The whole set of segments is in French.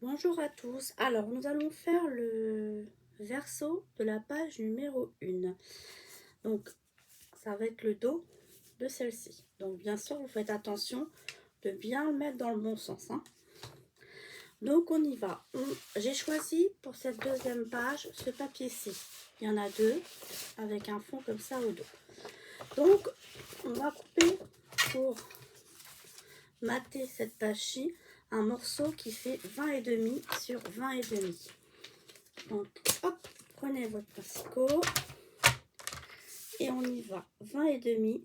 Bonjour à tous. Alors, nous allons faire le verso de la page numéro 1. Donc, ça va être le dos de celle-ci. Donc, bien sûr, vous faites attention de bien le mettre dans le bon sens, hein. Donc, on y va. J'ai choisi pour cette deuxième page ce papier-ci. Il y en a deux avec un fond comme ça au dos. Donc, on va couper pour mater cette page-ci un morceau qui fait 20,5 sur 20,5. Donc, hop, prenez votre pinceau et on y va. 20,5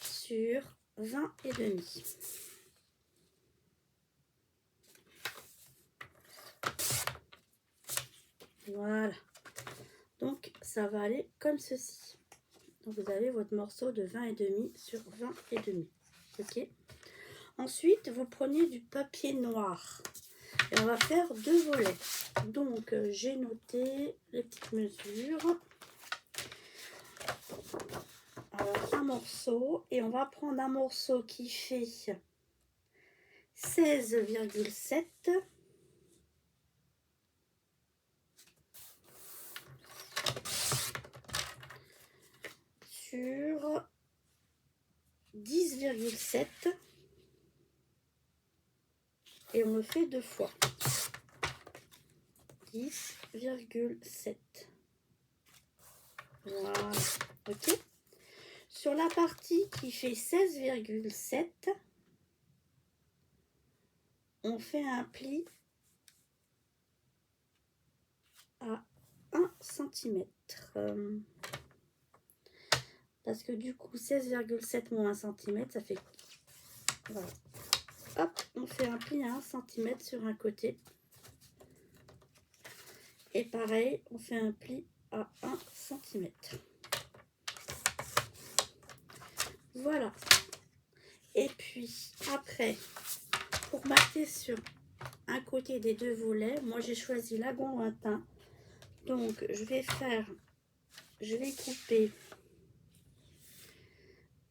sur 20,5. Voilà. Donc, ça va aller comme ceci. Donc, vous avez votre morceau de 20,5 sur 20,5. Ok. Ensuite, vous prenez du papier noir. Et on va faire deux volets. Donc, j'ai noté les petites mesures. Alors, un morceau. Et on va prendre un morceau qui fait 16,7 sur 10,7 et on le fait deux fois. 10,7. Voilà. Ok. Sur la partie qui fait 16,7, on fait un pli à 1 cm. Parce que du coup, 16,7 moins 1 cm, ça fait... Voilà. Hop, on fait un pli à 1 cm sur un côté. Et pareil, on fait un pli à 1 cm. Voilà. Et puis, après, pour marquer sur un côté des deux volets, moi j'ai choisi lagon lointain. Donc, je vais couper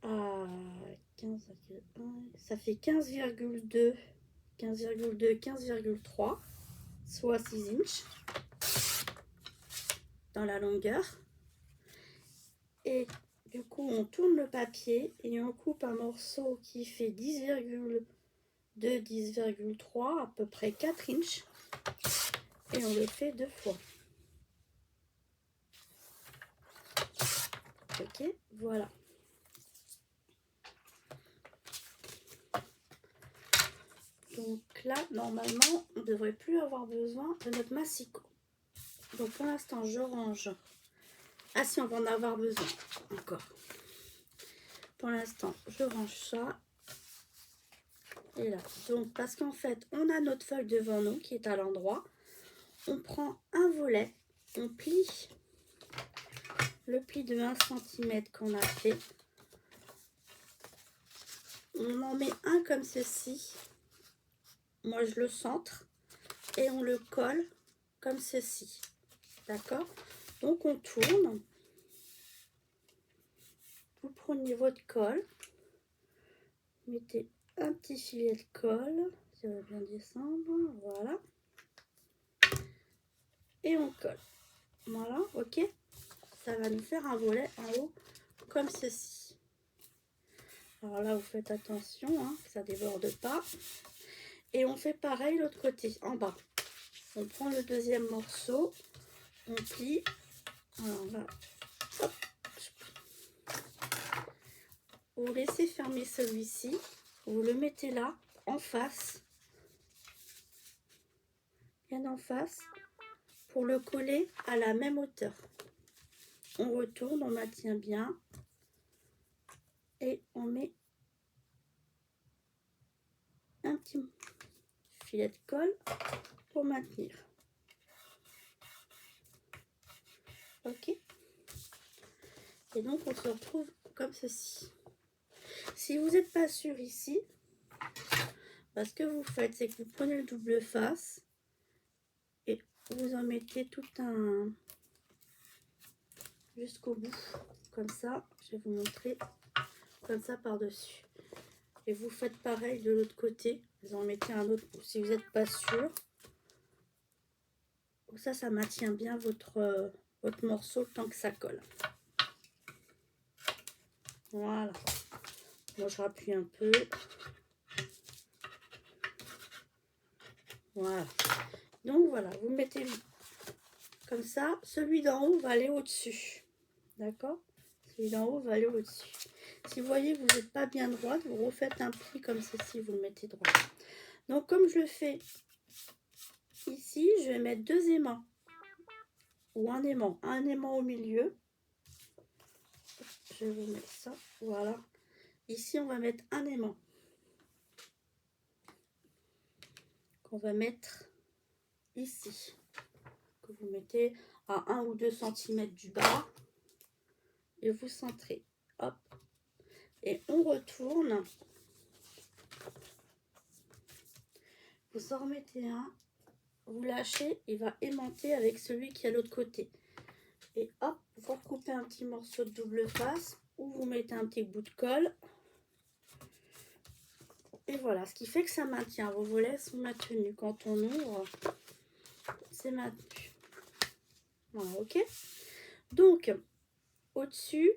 à 15,1, ça fait 15,2, 15,2, 15,3, soit 6 inches dans la longueur. Et du coup, on tourne le papier et on coupe un morceau qui fait 10,2, 10,3, à peu près 4 inches. Et on le fait deux fois. Ok, voilà. Donc là, normalement, on ne devrait plus avoir besoin de notre massicot. Donc pour l'instant, je range. Ah si, on va en avoir besoin encore. Pour l'instant, je range ça. Et là. Donc, parce qu'en fait, on a notre feuille devant nous qui est à l'endroit. On prend un volet, on plie le pli de 1 cm qu'on a fait. On en met un comme ceci. Moi, je le centre et on le colle comme ceci. D'accord? Donc, on tourne. Vous prenez votre colle. Mettez un petit filet de colle. Ça va bien descendre. Voilà. Et on colle. Voilà, ok. Ça va nous faire un volet en haut comme ceci. Alors là, vous faites attention, hein, que ça ne déborde pas. Et on fait pareil l'autre côté, en bas. On prend le deuxième morceau, on plie. Alors là, hop. Vous laissez fermer celui-ci. Vous le mettez là, en face. Bien en face. Pour le coller à la même hauteur. On retourne, on maintient bien. Et on met un petit filet de colle pour maintenir. Ok. Et donc on se retrouve comme ceci. Si vous n'êtes pas sûr ici, ce que vous faites, c'est que vous prenez le double face et vous en mettez tout un jusqu'au bout, comme ça. Je vais vous montrer comme ça par dessus. Et vous faites pareil de l'autre côté. Vous en mettez un autre si vous n'êtes pas sûr. Ça maintient bien votre morceau tant que ça colle. Voilà. Moi, je rappuie un peu. Voilà. Donc, voilà. Vous mettez comme ça. Celui d'en haut va aller au-dessus. D'accord? Celui d'en haut va aller au-dessus. Si vous voyez que vous n'êtes pas bien droite, vous refaites un pli comme ceci. Vous le mettez droit. Donc, comme je le fais ici, je vais mettre 2 aimants. Ou un aimant au milieu. Je vais vous mettre ça, voilà. Ici, on va mettre un aimant. Qu'on va mettre ici. Que vous mettez à 1 ou 2 cm du bas. Et vous centrez. Hop. Et on retourne. Vous en remettez un. Vous lâchez, il va aimanter avec celui qui est à l'autre côté. Et hop, vous recoupez un petit morceau de double face. Ou vous mettez un petit bout de colle. Et voilà, ce qui fait que ça maintient. Vos volets sont maintenus. Quand on ouvre, c'est maintenu. Voilà, ok. Donc, au-dessus,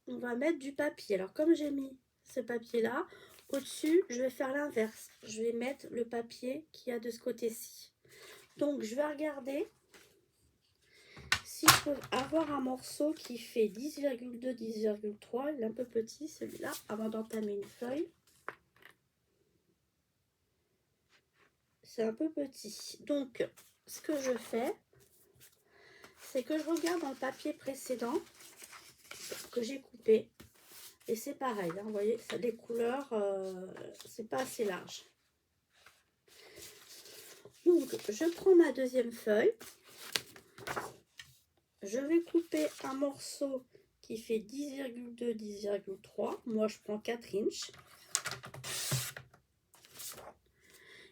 on va mettre du papier. Alors, comme j'ai mis ce papier-là, au-dessus, je vais faire l'inverse. Je vais mettre le papier qu'il y a de ce côté-ci. Donc, je vais regarder si je peux avoir un morceau qui fait 10,2, 10,3. Il est un peu petit, celui-là, avant d'entamer une feuille. C'est un peu petit. Donc, ce que je fais, c'est que je regarde dans le papier précédent que j'ai coupé. Et c'est pareil, hein, vous voyez, ça a des couleurs, c'est pas assez large. Donc, je prends ma deuxième feuille. Je vais couper un morceau qui fait 10,2, 10,3. Moi, je prends 4 inches.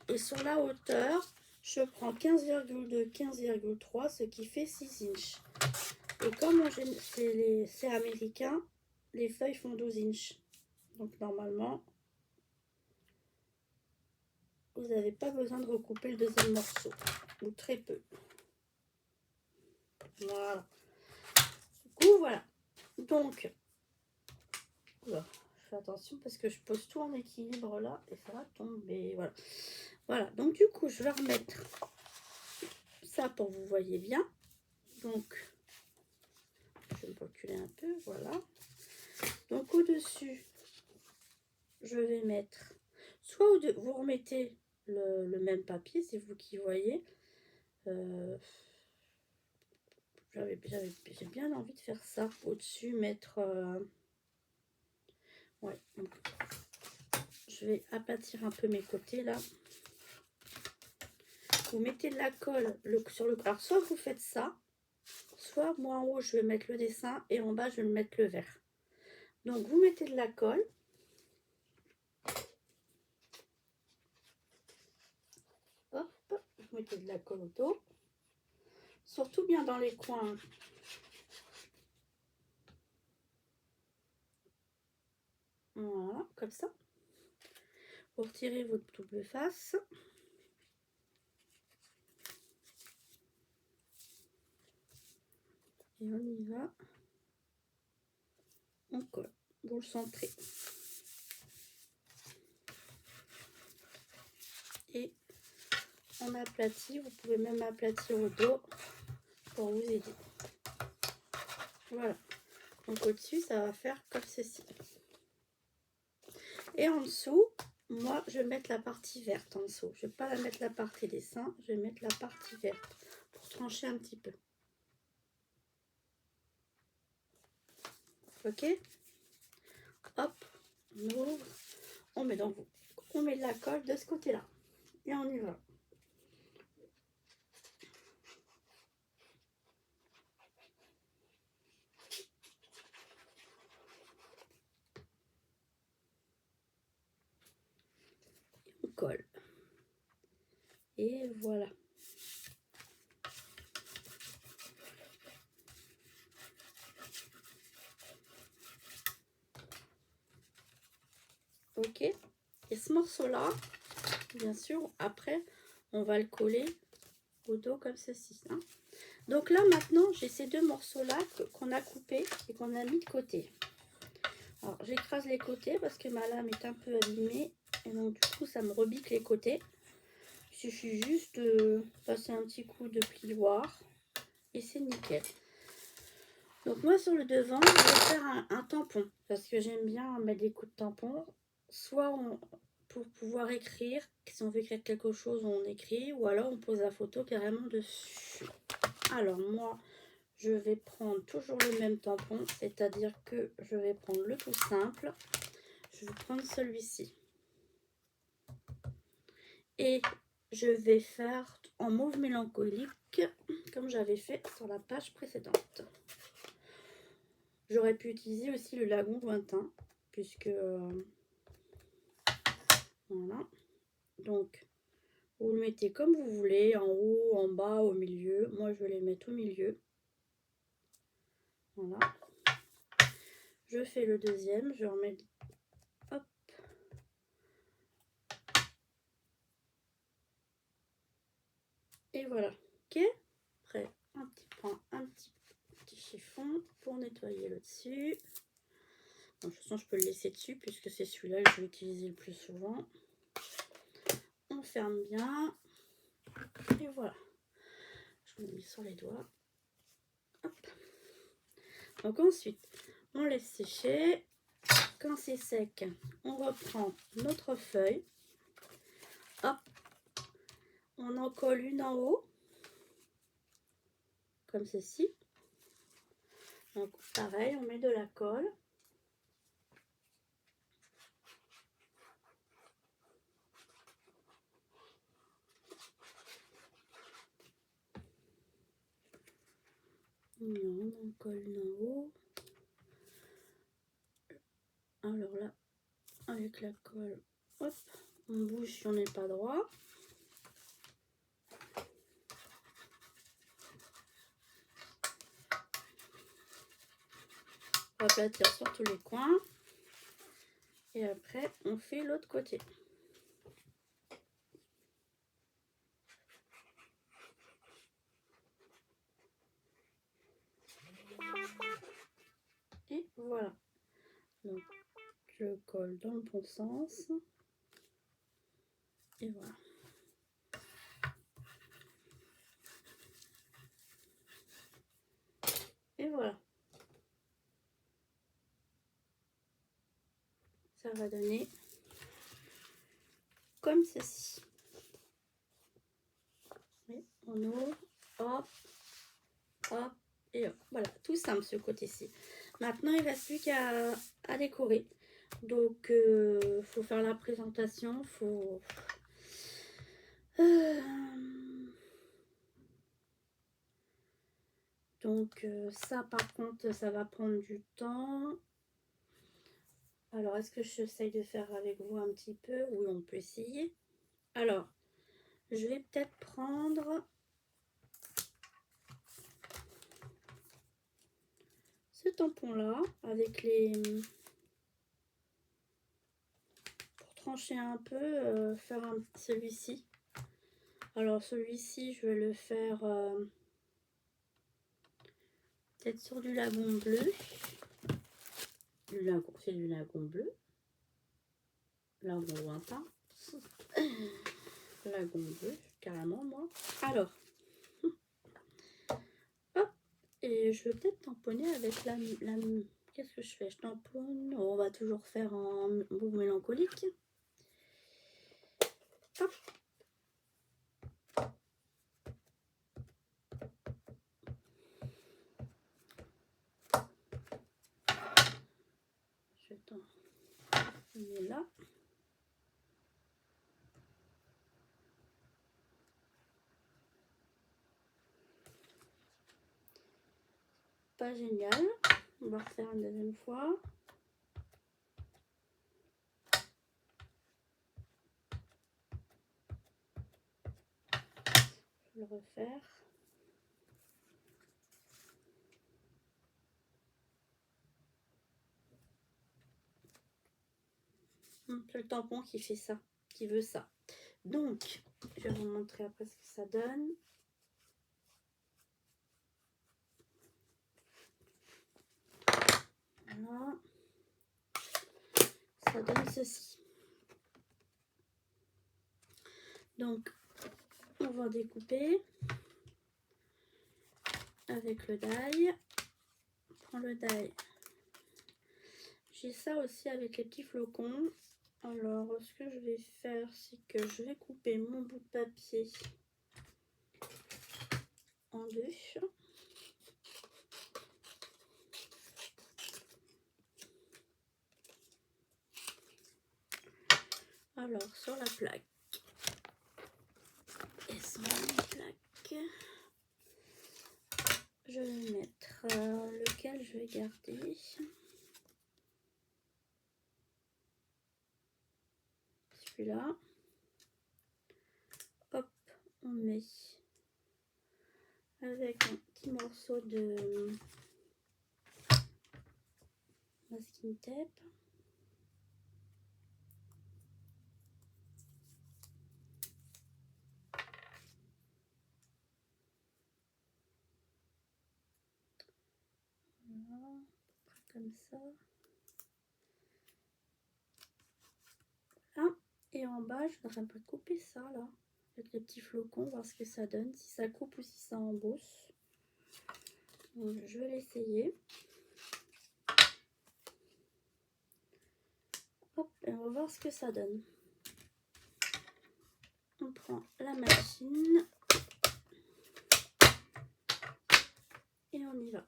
Et sur la hauteur, je prends 15,2, 15,3, ce qui fait 6 inches. Et comme c'est américain, les feuilles font 12 inches. Donc, normalement, vous n'avez pas besoin de recouper le deuxième morceau. Ou très peu. Voilà. Du coup, voilà. Donc, je fais attention parce que je pose tout en équilibre là et ça va tomber. Voilà. Voilà. Donc, du coup, je vais remettre ça pour que vous voyez bien. Donc, je vais me reculer un peu. Voilà. Donc, au-dessus, je vais mettre soit vous remettez le même papier, c'est vous qui voyez. J'ai bien envie de faire ça. Au-dessus, mettre... ouais, donc, je vais aplatir un peu mes côtés là. Vous mettez de la colle sur le... Alors, soit vous faites ça, soit moi en haut, je vais mettre le dessin et en bas, je vais mettre le vert. Donc, vous mettez de la colle. Hop, vous mettez de la colle au dos. Surtout bien dans les coins. Voilà, comme ça. Vous retirez votre double face. Et on y va. On colle. Vous le centrez. Et on aplatit. Vous pouvez même aplatir au dos pour vous aider. Voilà. Donc au-dessus, ça va faire comme ceci. Et en dessous, moi, je vais mettre la partie verte en dessous. Je ne vais pas la mettre la partie dessin, je vais mettre la partie verte pour trancher un petit peu. Ok? Hop, on ouvre. On met de la colle de ce côté-là. Et on y va. On colle. Et voilà. Ok. Et ce morceau-là, bien sûr, après, on va le coller au dos comme ceci. Hein. Donc là, maintenant, j'ai ces deux morceaux-là qu'on a coupés et qu'on a mis de côté. Alors, j'écrase les côtés parce que ma lame est un peu abîmée. Et donc, du coup, ça me rebique les côtés. Il suffit juste de passer un petit coup de plioir. Et c'est nickel. Donc, moi, sur le devant, je vais faire un tampon. Parce que j'aime bien mettre des coups de tampon. Soit pour pouvoir écrire. Si on veut écrire quelque chose, on écrit. Ou alors, on pose la photo carrément dessus. Alors, moi... je vais prendre toujours le même tampon, c'est-à-dire que je vais prendre le tout simple. Je vais prendre celui-ci. Et je vais faire en mauve mélancolique, comme j'avais fait sur la page précédente. J'aurais pu utiliser aussi le lagon lointain, puisque... voilà. Donc, vous le mettez comme vous voulez, en haut, en bas, au milieu. Moi, je vais les mettre au milieu. Voilà. Je fais le deuxième, je remets... hop. Et voilà. Ok. Après, un petit chiffon pour nettoyer le dessus. Bon, de toute façon, je peux le laisser dessus puisque c'est celui-là que je vais utiliser le plus souvent. On ferme bien. Et voilà. Je me mets sur les doigts. Hop. Donc ensuite, on laisse sécher. Quand c'est sec, on reprend notre feuille. Hop. On en colle une en haut. Comme ceci. Donc pareil, on met de la colle. On en colle une en haut. Alors là, avec la colle, hop, on bouge si on n'est pas droit. On va aplatir sur tous les coins. Et après, on fait l'autre côté. Et voilà. Donc, je colle dans le bon sens. Et voilà. Et voilà. Ça va donner comme ceci. Et on ouvre, hop, hop, et hop. Voilà, tout simple ce côté-ci. Maintenant, il ne reste plus qu'à décorer. Donc, faut faire la présentation, faut... Donc, ça, par contre, ça va prendre du temps. Alors, est-ce que j'essaye de faire avec vous un petit peu? Oui, on peut essayer. Alors, je vais peut-être prendre ce tampon-là avec les... pour trancher un peu, faire celui-ci. Alors, celui-ci, je vais le faire peut-être sur du lagon bleu. C'est du lagon bleu. Lagon lointain. Lagon bleu, carrément, moi. Alors, hop, et je vais peut-être tamponner avec la qu'est-ce que je fais? Je tamponne. Oh, on va toujours faire en mauve mélancolique. Hop. Je tamponner là. Pas génial. On va refaire une deuxième fois. Je vais le refaire. C'est le tampon qui fait ça, qui veut ça. Donc, je vais vous montrer après ce que ça donne. Voilà. Ça donne ceci. Donc, on va découper avec le die. On prend le die. J'ai ça aussi avec les petits flocons. Alors, ce que je vais faire, c'est que je vais couper mon bout de papier en deux. Alors, sur la plaque, et sur la plaque, je vais mettre lequel je vais garder. Celui-là. Hop, on met avec un petit morceau de masking tape. Voilà, comme ça. Voilà. Et en bas, je voudrais un peu couper ça là, avec les petits flocons, voir ce que ça donne, si ça coupe ou si ça embosse. Donc, je vais l'essayer. Hop, et on va voir ce que ça donne. On prend la machine et on y va.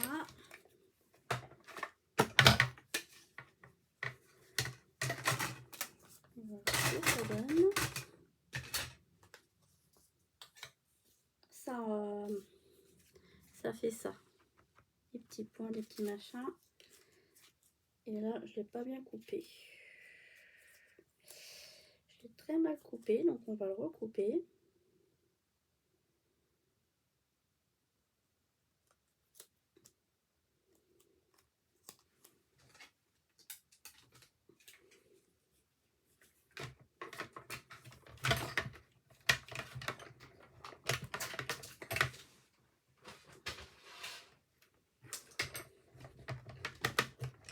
Voilà. Voilà ce que ça donne. Ça fait ça. Les petits points, les petits machins. Et là, je l'ai pas bien coupé. Je l'ai très mal coupé, donc on va le recouper.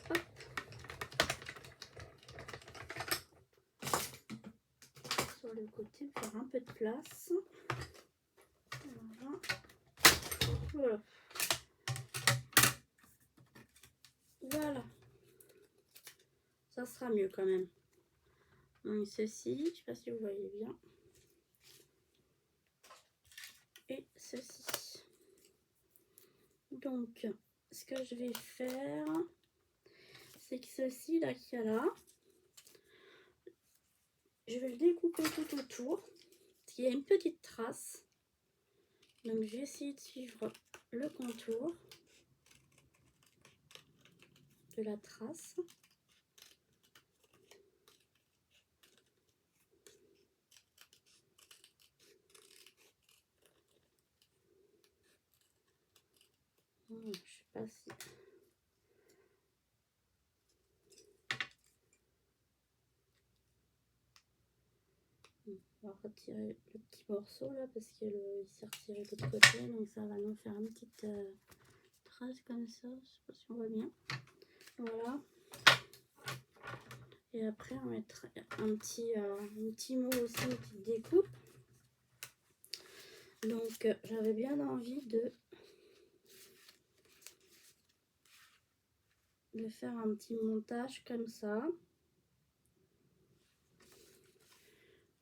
Hop. Sur le côté, faire un peu de place. Voilà. Voilà. Voilà. Ça sera mieux quand même. Donc ceci, je ne sais pas si vous voyez bien. Et ceci. Donc, ce que je vais faire, c'est que ceci là qu'il y a là, je vais le découper tout autour. Il y a une petite trace. Donc je vais essayer de suivre le contour de la trace. Je sais pas si... On va retirer le petit morceau là parce qu'il s'est retiré de l'autre côté. Donc ça va nous faire une petite trace comme ça. Je sais pas si on voit bien. Voilà. Et après on mettra un petit mot aussi, une petite découpe. Donc j'avais bien envie de faire un petit montage comme ça.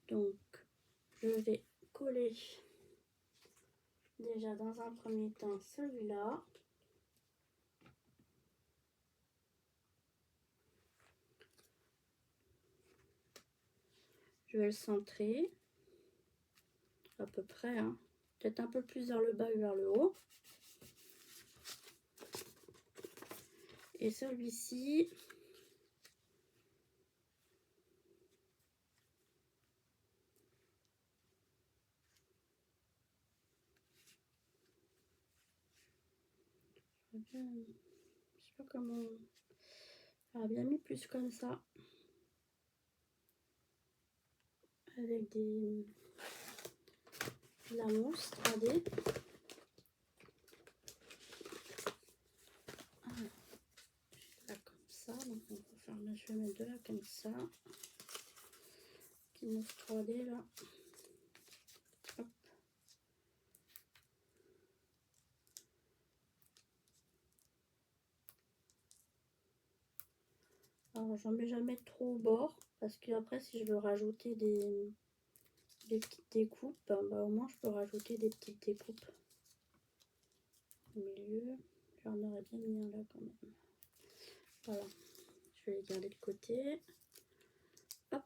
Donc je vais coller déjà dans un premier temps celui-là. Je vais le centrer à peu près, hein. Peut-être un peu plus vers le bas et vers le haut. Et celui-ci, Je sais pas comment... J'aurais bien mis plus comme ça. Avec de la mousse 3D. Voilà. Là comme ça. Donc on va faire, je vais mettre de là comme ça. Petite mousse 3D là. Hop. Alors j'en mets jamais trop au bord. Parce que après si je veux rajouter des petites découpes, bah, au moins je peux rajouter des petites découpes au milieu. J'en aurais bien mis un là quand même. Voilà, je vais les garder de côté. Hop.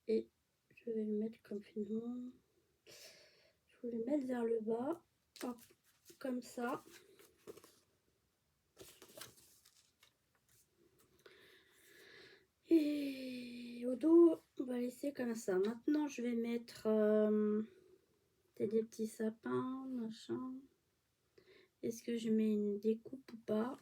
Et je vais le mettre comme finement. Je vais le mettre vers le bas. Hop, comme ça. Et au dos, on va laisser comme ça. Maintenant, je vais mettre des petits sapins, machin. Est-ce que je mets une découpe ou pas?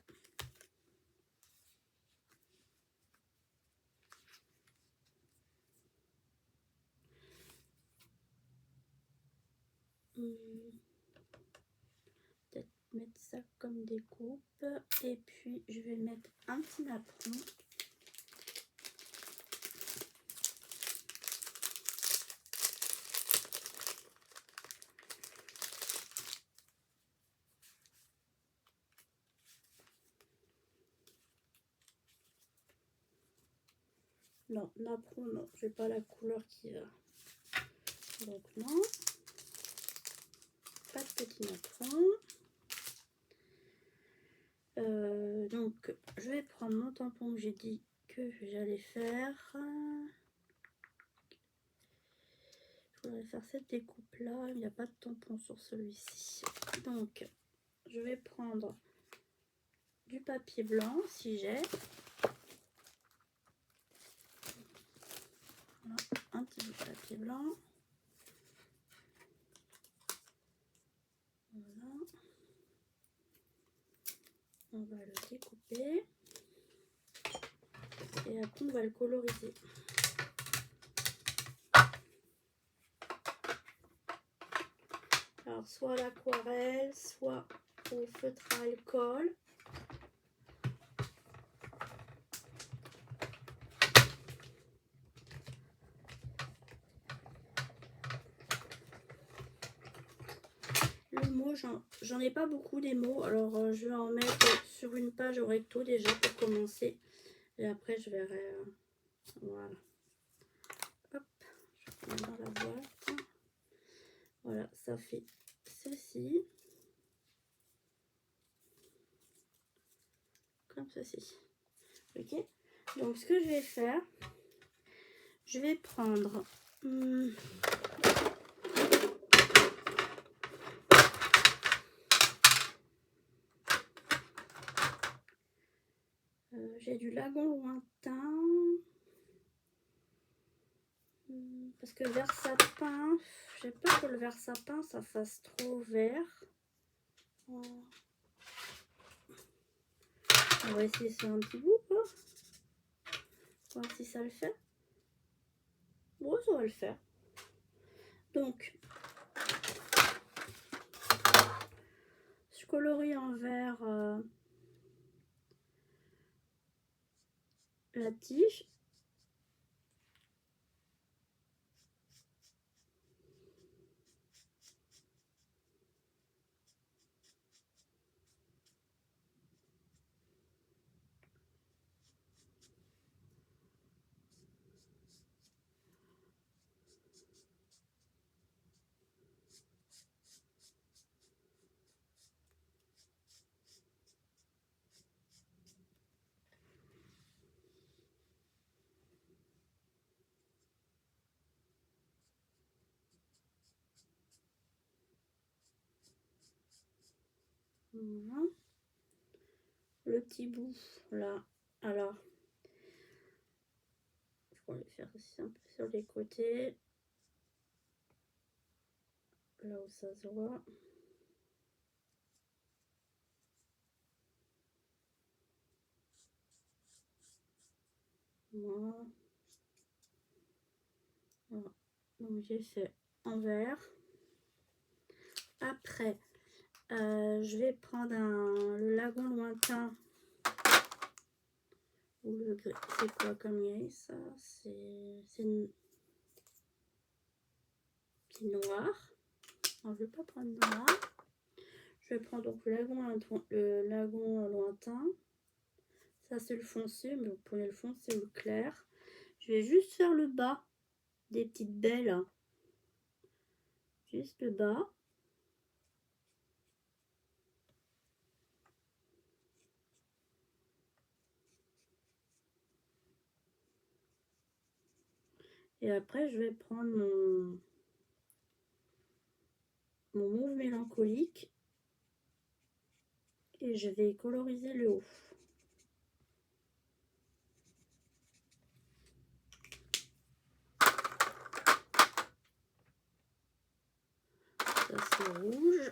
Peut-être mettre ça comme découpe. Et puis, je vais mettre un petit napperon. Non, napperon, non, j'ai pas la couleur qui va. Donc non, pas de petit napperon. Donc je vais prendre mon tampon que j'ai dit que j'allais faire. Je voudrais faire cette découpe là, il n'y a pas de tampon sur celui-ci. Donc je vais prendre du papier blanc si j'ai. Voilà, un petit bout de papier blanc. Voilà. On va le découper. Et après on va le coloriser. Alors soit à l'aquarelle, soit au feutre à alcool. Le mot, j'en ai pas beaucoup des mots, alors je vais en mettre sur une page au recto déjà pour commencer. Et après je verrai. Voilà. Hop, je mets dans la boîte. Voilà, ça fait ceci. Comme ceci. Ok. Donc ce que je vais faire, je vais prendre j'ai du lagon lointain. Parce que le vert sapin, j'ai peur que le vert sapin ça fasse trop vert. On va essayer sur un petit bout quoi. Voir si ça le fait. Bon, ça va le faire. Donc, je colorie en vert la tige. Voilà. le petit bout là. Alors, je vais faire aussi un peu sur les côtés, là où ça se voit. Voilà. Voilà. Donc j'ai fait en vert. Après, je vais prendre le lagon lointain. Ou le gris. C'est quoi comme gris ça? C'est noir. Alors, je vais pas prendre noir. Je vais prendre donc le lagon lointain. Ça c'est le foncé, mais vous prenez le foncé ou le clair. Je vais juste faire le bas des petites baies là. Juste le bas. Et après je vais prendre mon mauve mélancolique et je vais coloriser le haut. Ça c'est rouge.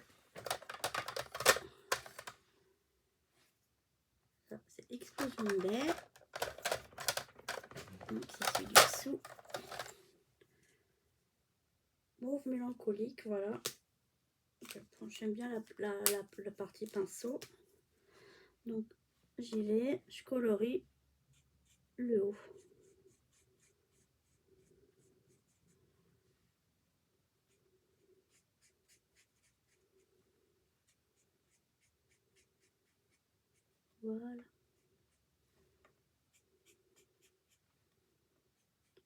Ça c'est explosion d'air. Donc c'est celui dessous. Mauve mélancolique, voilà. J'aime bien la partie pinceau. Donc j'y vais, je colorie le haut. Voilà.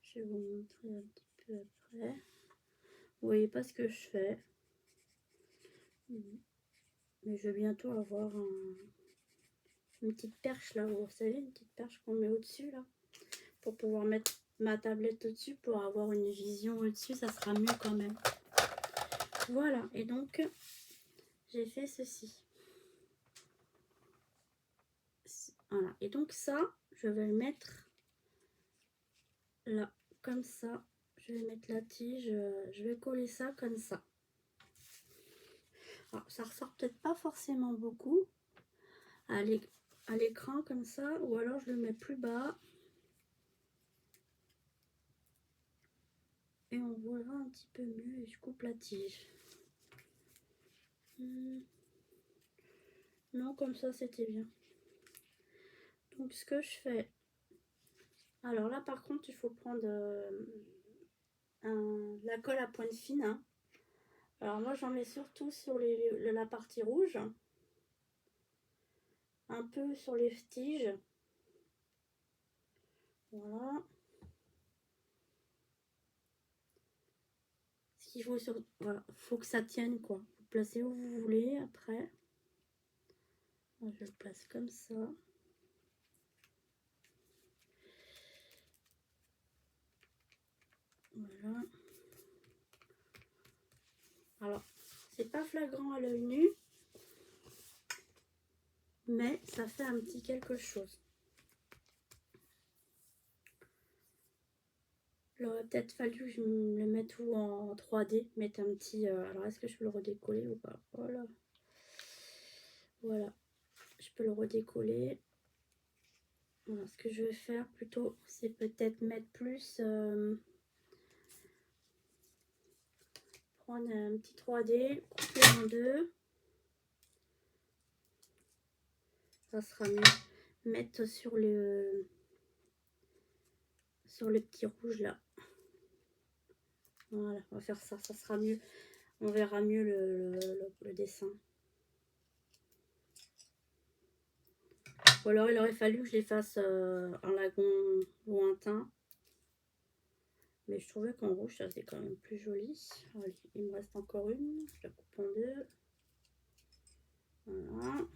Je vais vous montrer un petit peu après. Vous voyez pas ce que je fais. Mais je vais bientôt avoir une petite perche là. Vous savez, une petite perche qu'on met au-dessus là. Pour pouvoir mettre ma tablette au-dessus. Pour avoir une vision au-dessus. Ça sera mieux quand même. Voilà. Et donc, j'ai fait ceci. Voilà. Et donc ça, je vais le mettre là. Comme ça. Je vais mettre la tige. Je vais coller ça comme ça. Alors, ça ressort peut-être pas forcément beaucoup à l'écran comme ça, ou alors je le mets plus bas et on verra un petit peu mieux et je coupe la tige. Non, comme ça c'était bien. Donc ce que je fais, alors là par contre il faut prendre la colle à pointe fine, hein. Alors moi j'en mets surtout sur la partie rouge, un peu sur les tiges, voilà. Ce qu'il faut voilà, faut que ça tienne quoi. Vous placez où vous voulez après. Moi, je le place comme ça. Voilà. Alors, c'est pas flagrant à l'œil nu, mais ça fait un petit quelque chose. Il aurait peut-être fallu que je me le mette ou en 3D, mettre un petit... alors, est-ce que je peux le redécoller ou pas? Voilà. Voilà. Je peux le redécoller. Voilà, ce que je vais faire plutôt, c'est peut-être mettre plus... prendre un petit 3D, couper en deux. Ça sera mieux. Mettre sur le petit rouge là. Voilà, on va faire ça, ça sera mieux. On verra mieux le dessin. Ou alors il aurait fallu que je les fasse en lagon lointain. Mais je trouvais qu'en rouge, ça faisait quand même plus joli. Allez, il me reste encore une. Je la coupe en deux. Voilà.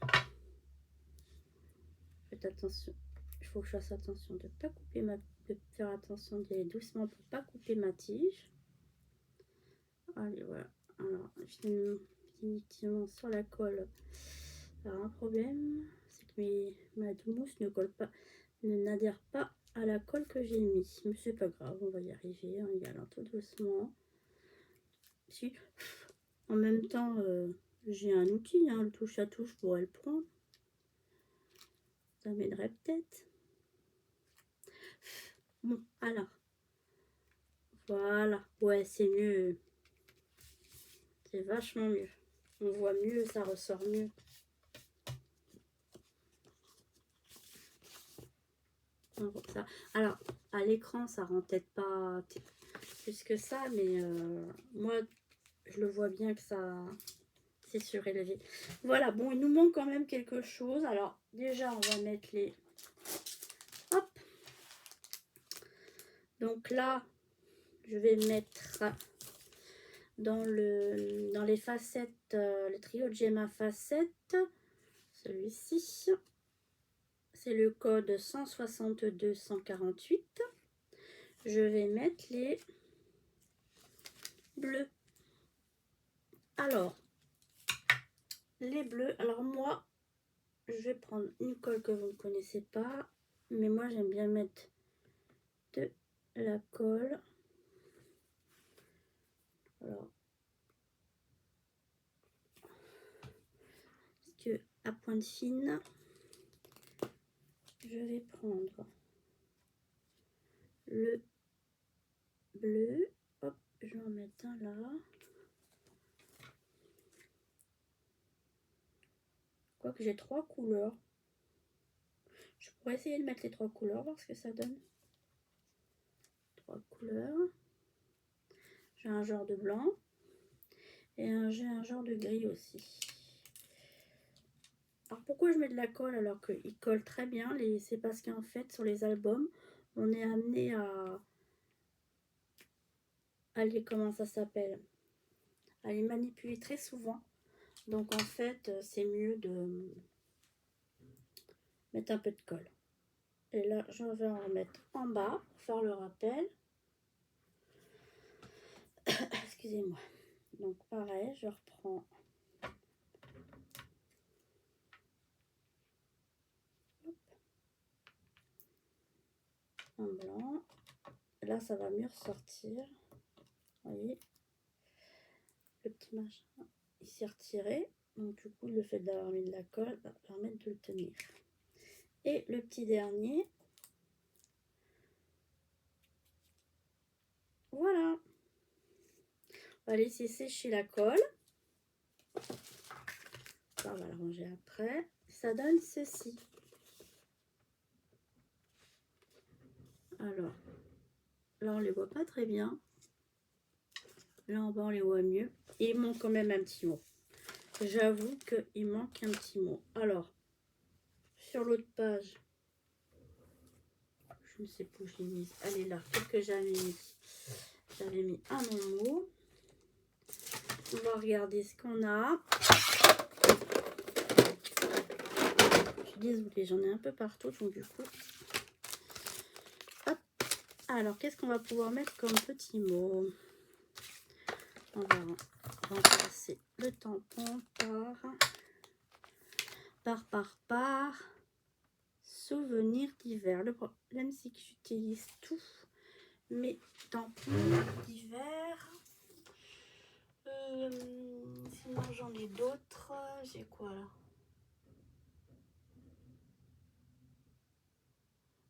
Faites attention. Il faut que je fasse attention de pas couper de faire attention d'y aller doucement pour pas couper ma tige. Allez, voilà. Alors, définitivement sur la colle. Alors, un problème, c'est que mais ma mousse ne colle pas, n'adhère pas à la colle que j'ai mis. Mais c'est pas grave, on va y arriver, on y allant tout doucement. Si, en même temps, j'ai un outil, hein, le touche à touche pour le prendre. Ça m'aiderait peut-être. Bon, alors. Voilà. Ouais, c'est mieux. C'est vachement mieux. On voit mieux, ça ressort mieux. Ça. Alors, à l'écran, ça rend peut-être pas plus que ça, mais moi, je le vois bien que ça, c'est surélevé. Voilà, bon, il nous manque quand même quelque chose. Alors, déjà, on va mettre les... Hop. Donc là, je vais mettre dans les facettes, le trio de Gemma facettes, celui-ci. C'est le code 162-148. Je vais mettre les bleus. Alors, les bleus. Alors moi, je vais prendre une colle que vous ne connaissez pas. Mais moi, j'aime bien mettre de la colle. Alors, parce que à pointe fine, je vais prendre le bleu. Hop, je vais en mettre un là. Quoique j'ai 3 couleurs. Je pourrais essayer de mettre les 3 couleurs, voir ce que ça donne. 3 couleurs. J'ai un genre de blanc. Et j'ai un genre de gris aussi. Alors pourquoi je mets de la colle alors qu'il colle très bien? C'est parce qu'en fait sur les albums, on est amené à les, comment ça s'appelle, à les manipuler très souvent. Donc en fait c'est mieux de mettre un peu de colle. Et là je vais en remettre en bas pour faire le rappel. Excusez-moi. Donc pareil, je reprends un blanc. Là ça va mieux ressortir. Vous voyez, le petit machin il s'est retiré. Donc du coup le fait d'avoir mis de la colle va permettre de le tenir. Et le petit dernier. Voilà. On va laisser sécher la colle. Ça, on va la ranger après. Ça donne ceci. Alors, là on les voit pas très bien. Là en bas on les voit mieux. Et il manque quand même un petit mot. J'avoue qu'il manque un petit mot. Alors, sur l'autre page, je ne sais plus où je l'ai mise. Elle est là. Qu'est-ce que j'avais mis? J'avais mis un mot. On va regarder ce qu'on a. Je suis désolée, j'en ai un peu partout. Donc du coup, hop. Alors, qu'est-ce qu'on va pouvoir mettre comme petit mot? On va remplacer le tampon par souvenir d'hiver. Le problème, c'est que j'utilise tout mes tampons d'hiver. Sinon, j'en ai d'autres. J'ai quoi là?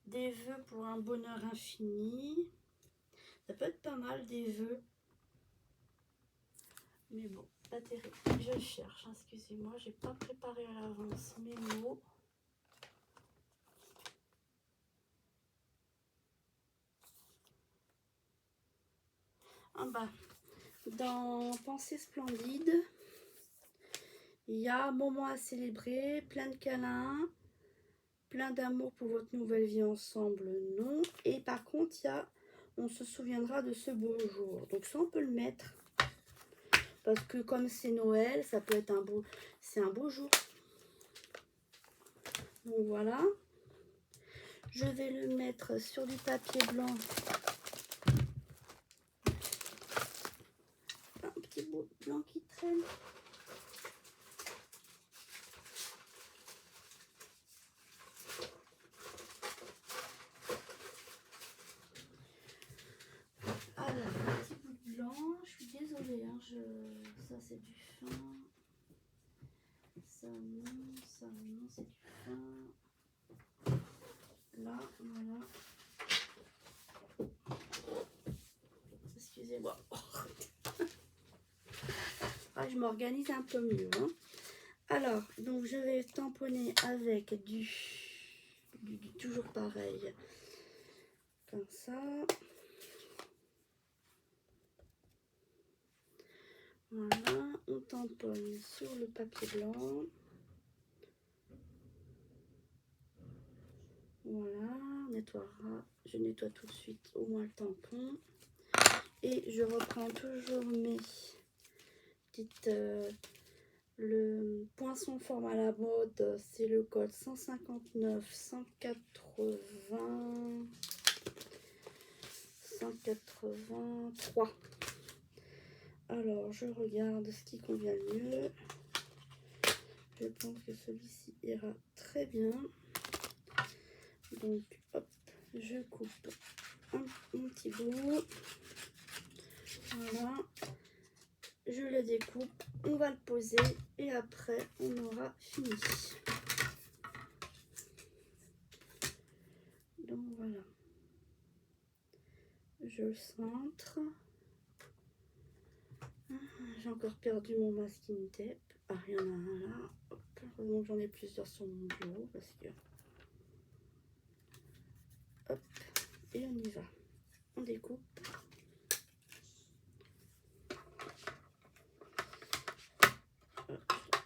Des vœux pour un bonheur infini. Ça peut être pas mal, des vœux. Mais bon, pas terrible. Je cherche, hein, excusez-moi, j'ai pas préparé à l'avance mes mots. Ah bah, dans Pensée splendide, il y a moment à célébrer, plein de câlins, plein d'amour pour votre nouvelle vie ensemble, non. Et par contre, il y a on se souviendra de ce beau jour. Donc ça, on peut le mettre. Parce que comme c'est Noël, ça peut être c'est un beau jour. Donc voilà. Je vais le mettre sur du papier blanc. Un petit bout blanc qui traîne. c'est du fin. Ça non, c'est du fin. Là, voilà. Excusez-moi. Ah, je m'organise un peu mieux. Hein. Alors, donc je vais tamponner avec du toujours pareil. Comme ça. Voilà, on tamponne sur le papier blanc. Voilà, on nettoiera. Je nettoie tout de suite au moins le tampon. Et je reprends toujours mes petites... le poinçon forme à la mode, c'est le code 159, 180, 183. Alors, je regarde ce qui convient le mieux. Je pense que celui-ci ira très bien. Donc, hop, je coupe un petit bout. Voilà. Je le découpe. On va le poser et après, on aura fini. Donc, voilà. Je le centre. J'ai encore perdu mon masking tape. Ah, il y en a un là. Hop. Heureusement que j'en ai plusieurs sur mon bureau parce que... Hop. Et on y va. On découpe.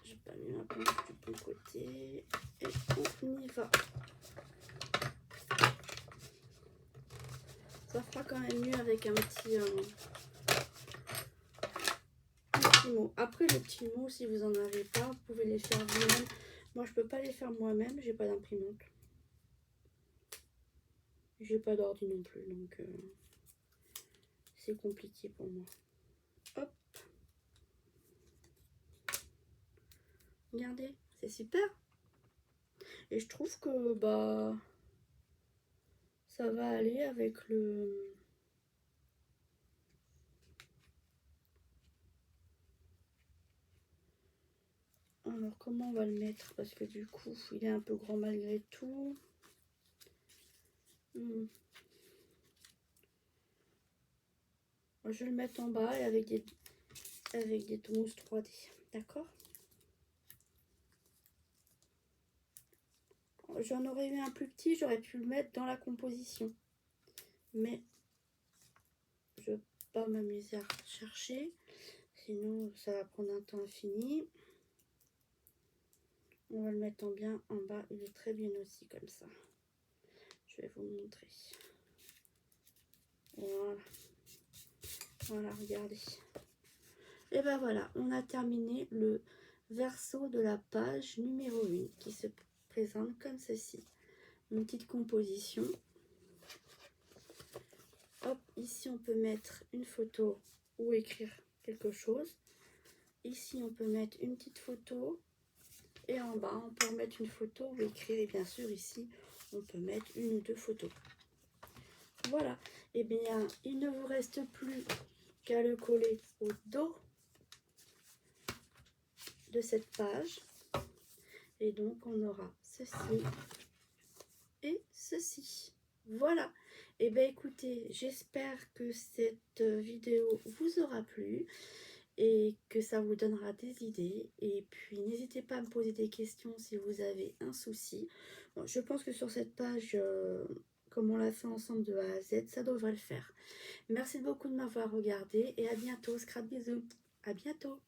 J'ai pas mis ma planche du bon côté. Et on y va. Ça fera quand même mieux avec un petit mot. Après, les petits mots, si vous en avez pas, vous pouvez les faire vous-même. Moi, je peux pas les faire moi-même. J'ai pas d'imprimante. J'ai pas d'ordi non plus, donc c'est compliqué pour moi. Hop. Regardez, c'est super. Et je trouve que bah ça va aller avec le... Alors, comment on va le mettre? Parce que du coup, il est un peu grand malgré tout. Je vais le mettre en bas et avec des mousses 3D. D'accord? J'en aurais eu un plus petit, j'aurais pu le mettre dans la composition. Mais je ne vais pas m'amuser à chercher. Sinon, ça va prendre un temps infini. On va le mettre en bien en bas. Il est très bien aussi comme ça. Je vais vous montrer. Voilà. Voilà, regardez. Et ben voilà, on a terminé le verso de la page numéro 1 qui se présente comme ceci. Une petite composition. Hop, ici on peut mettre une photo ou écrire quelque chose. Ici on peut mettre une petite photo. Et en bas on peut mettre une photo ou écrire. Et bien sûr ici on peut mettre une ou deux photos. Voilà. Et bien il ne vous reste plus qu'à le coller au dos de cette page. Et donc on aura ceci et ceci. Voilà. Et bien écoutez, j'espère que cette vidéo vous aura plu et que ça vous donnera des idées. Et puis n'hésitez pas à me poser des questions si vous avez un souci. Bon, je pense que sur cette page, comme on l'a fait ensemble de A à Z, ça devrait le faire. Merci beaucoup de m'avoir regardé et à bientôt. Scrap bisous. À bientôt.